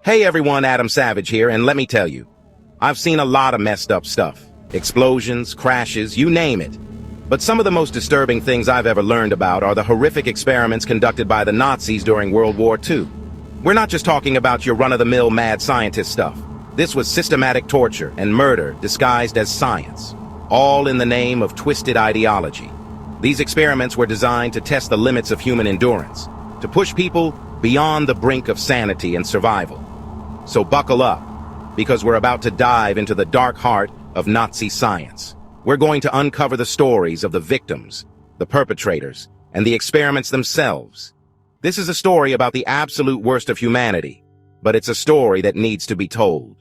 Hey everyone, Adam Savage here, and let me tell you, I've seen a lot of messed up stuff. Explosions, crashes, you name it. But some of the most disturbing things I've ever learned about are the horrific experiments conducted by the Nazis during World War II. We're not just talking about your run-of-the-mill mad scientist stuff. This was systematic torture and murder disguised as science, all in the name of twisted ideology. These experiments were designed to test the limits of human endurance, to push people beyond the brink of sanity and survival. So buckle up, because we're about to dive into the dark heart of Nazi science. We're going to uncover the stories of the victims, the perpetrators, and the experiments themselves. This is a story about the absolute worst of humanity, but it's a story that needs to be told.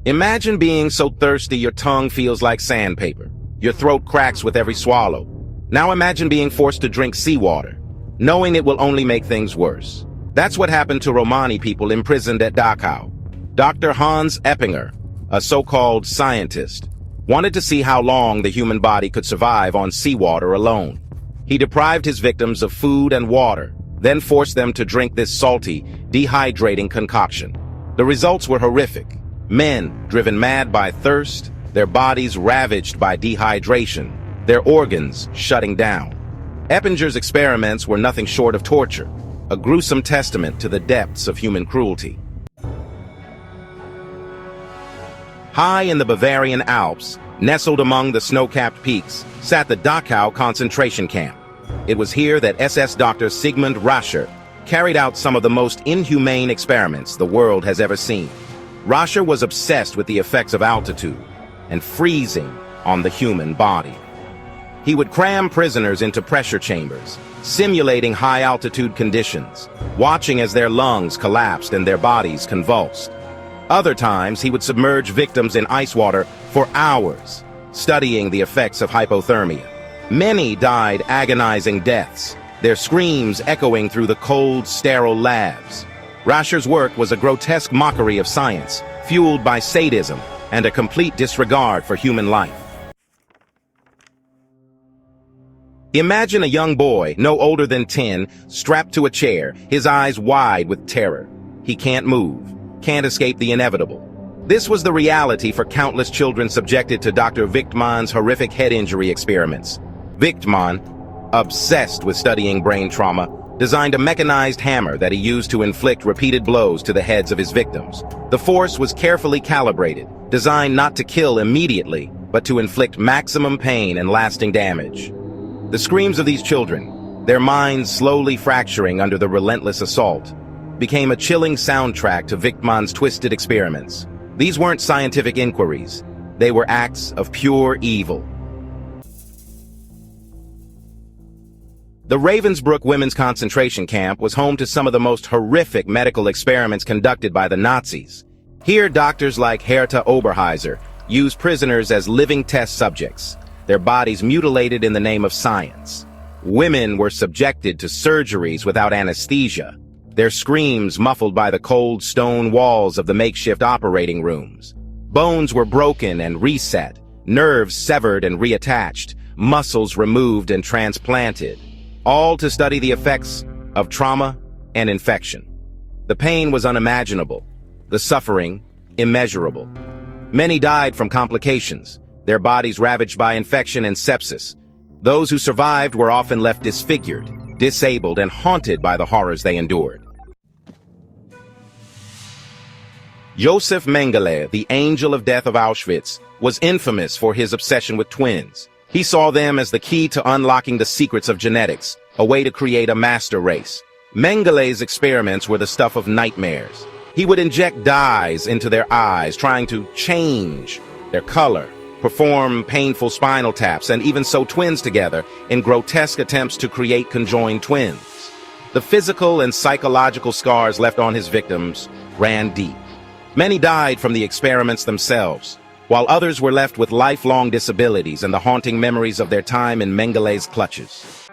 Imagine being so thirsty your tongue feels like sandpaper. Your throat cracks with every swallow. Now imagine being forced to drink seawater, knowing it will only make things worse. That's what happened to Romani people imprisoned at Dachau. Dr. Hans Eppinger, a so-called scientist, wanted to see how long the human body could survive on seawater alone. He deprived his victims of food and water, then forced them to drink this salty, dehydrating concoction. The results were horrific. Men driven mad by thirst, their bodies ravaged by dehydration, their organs shutting down. Eppinger's experiments were nothing short of torture, a gruesome testament to the depths of human cruelty. High in the Bavarian Alps, nestled among the snow-capped peaks, sat the Dachau concentration camp. It was here that SS Dr. Sigmund Rascher carried out some of the most inhumane experiments the world has ever seen. Rascher was obsessed with the effects of altitude and freezing on the human body. He would cram prisoners into pressure chambers, simulating high-altitude conditions, watching as their lungs collapsed and their bodies convulsed. Other times, he would submerge victims in ice water for hours, studying the effects of hypothermia. Many died agonizing deaths, their screams echoing through the cold, sterile labs. Rascher's work was a grotesque mockery of science, fueled by sadism and a complete disregard for human life. Imagine a young boy, no older than 10, strapped to a chair, his eyes wide with terror. He can't move, can't escape the inevitable. This was the reality for countless children subjected to Dr. Wichtmann's horrific head injury experiments. Wichtmann, obsessed with studying brain trauma, designed a mechanized hammer that he used to inflict repeated blows to the heads of his victims. The force was carefully calibrated, designed not to kill immediately, but to inflict maximum pain and lasting damage. The screams of these children, their minds slowly fracturing under the relentless assault, became a chilling soundtrack to Wichtmann's twisted experiments. These weren't scientific inquiries. They were acts of pure evil. The Ravensbrück women's concentration camp was home to some of the most horrific medical experiments conducted by the Nazis. Here, doctors like Hertha Oberheiser used prisoners as living test subjects, their bodies mutilated in the name of science. Women were subjected to surgeries without anesthesia, their screams muffled by the cold stone walls of the makeshift operating rooms. Bones were broken and reset, nerves severed and reattached, muscles removed and transplanted, all to study the effects of trauma and infection. The pain was unimaginable, the suffering immeasurable. Many died from complications, their bodies ravaged by infection and sepsis. Those who survived were often left disfigured, disabled, and haunted by the horrors they endured. Josef Mengele, the angel of death of Auschwitz, was infamous for his obsession with twins. He saw them as the key to unlocking the secrets of genetics, a way to create a master race. Mengele's experiments were the stuff of nightmares. He would inject dyes into their eyes, trying to change their color, perform painful spinal taps, and even sew twins together in grotesque attempts to create conjoined twins. The physical and psychological scars left on his victims ran deep. Many died from the experiments themselves, while others were left with lifelong disabilities and the haunting memories of their time in Mengele's clutches.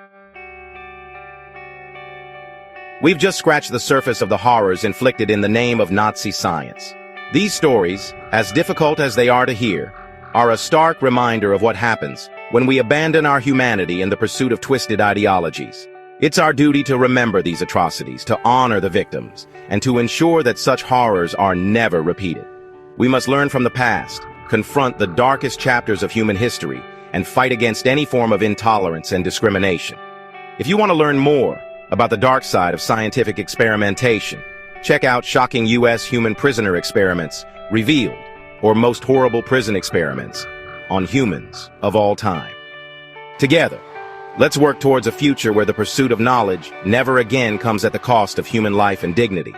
We've just scratched the surface of the horrors inflicted in the name of Nazi science. These stories, as difficult as they are to hear, are a stark reminder of what happens when we abandon our humanity in the pursuit of twisted ideologies. It's our duty to remember these atrocities, to honor the victims, and to ensure that such horrors are never repeated. We must learn from the past, confront the darkest chapters of human history, and fight against any form of intolerance and discrimination. If you want to learn more about the dark side of scientific experimentation, check out Shocking U.S. Human Prisoner Experiments, Revealed, or Most Horrible Prison Experiments on Humans of All Time. Together, let's work towards a future where the pursuit of knowledge never again comes at the cost of human life and dignity.